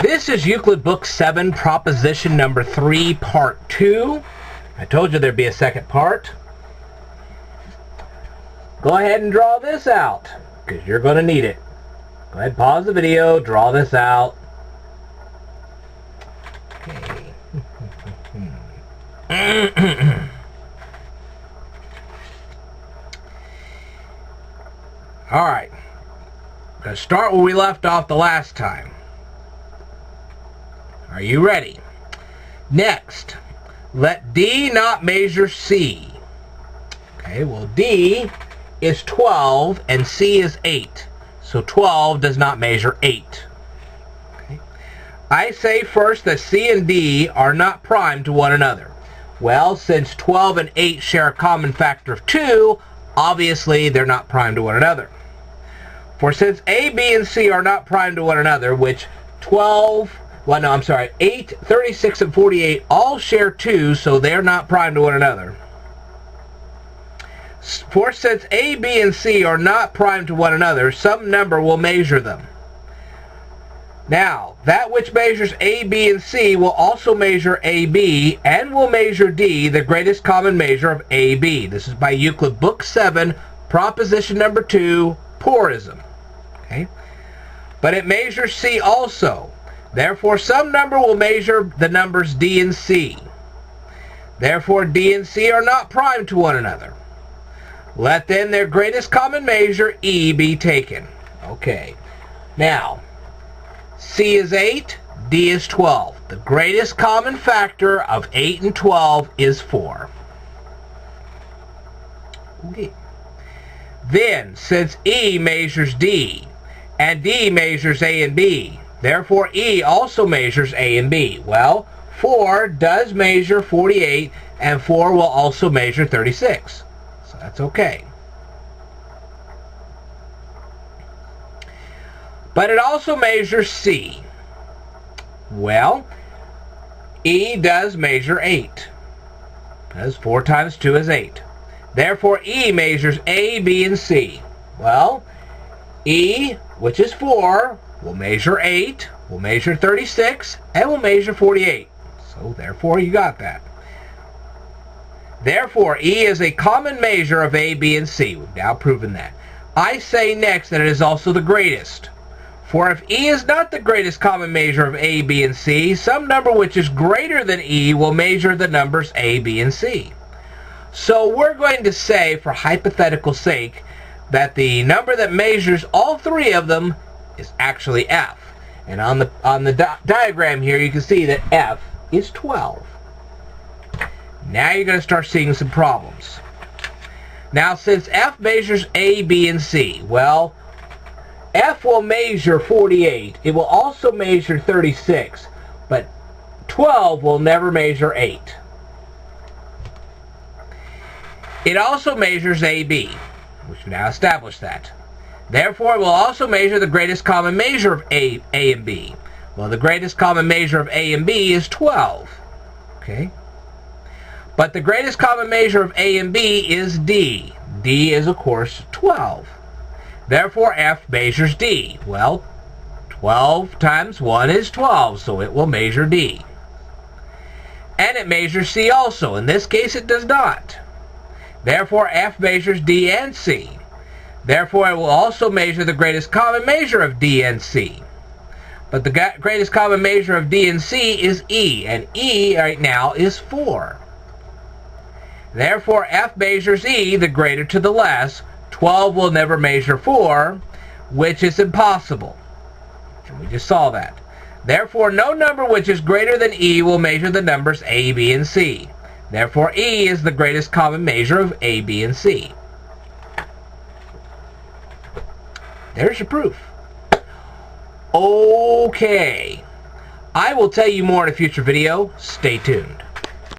This is Euclid Book 7, proposition number 3, part 2. I told you there'd be a second part. Go ahead and draw this out, because you're going to need it. Go ahead, pause the video, draw this out. Okay. Alright. I'm going to start where we left off the last time. Are you ready? Next, let D not measure C. Okay, well D is 12 and C is 8. So 12 does not measure 8. Okay. I say first that C and D are not prime to one another. Well, since 12 and 8 share a common factor of 2, obviously they're not prime to one another. For since A, B, and C are not prime to one another, which 8, 36, and 48 all share 2, so they're not prime to one another. For since A, B, and C are not prime to one another, some number will measure them. Now, that which measures A, B, and C will also measure AB, and will measure D, the greatest common measure of AB. This is by Euclid Book 7, proposition number 2, porism. Okay? But it measures C also. Therefore, some number will measure the numbers D and C. Therefore, D and C are not prime to one another. Let then their greatest common measure, E, be taken. Okay. Now, C is 8, D is 12. The greatest common factor of 8 and 12 is 4. Okay. Then, since E measures D, and D measures A and B, therefore E also measures A and B. Well, 4 does measure 48, and 4 will also measure 36. So that's okay. But it also measures C. Well, E does measure 8. Because 4 times 2 is 8. Therefore, E measures A, B, and C. Well, E, which is 4, will measure 8, will measure 36, and will measure 48. So, therefore, you got that. Therefore, E is a common measure of A, B, and C. We've now proven that. I say next that it is also the greatest. For if E is not the greatest common measure of A, B, and C, some number which is greater than E will measure the numbers A, B, and C. So we're going to say, for hypothetical sake, that the number that measures all three of them is actually F. And on the diagram here, you can see that F is 12. Now you're going to start seeing some problems. Now, since F measures A, B, and C, well, F will measure 48. It will also measure 36. But 12 will never measure 8. It also measures AB, which we now established that. Therefore, it will also measure the greatest common measure of A and B. Well, the greatest common measure of A and B is 12. Okay? But the greatest common measure of A and B is D. D is, of course, 12. Therefore, F measures D. Well, 12 times 1 is 12, so it will measure D. And it measures C also. In this case, it does not. Therefore, F measures D and C. Therefore, it will also measure the greatest common measure of D and C. But the greatest common measure of D and C is E, and E right now is 4. Therefore, F measures E, the greater to the less. 12 will never measure 4, which is impossible. And we just saw that. Therefore, no number which is greater than E will measure the numbers A, B, and C. Therefore, E is the greatest common measure of A, B, and C. There's your proof. Okay. I will tell you more in a future video. Stay tuned.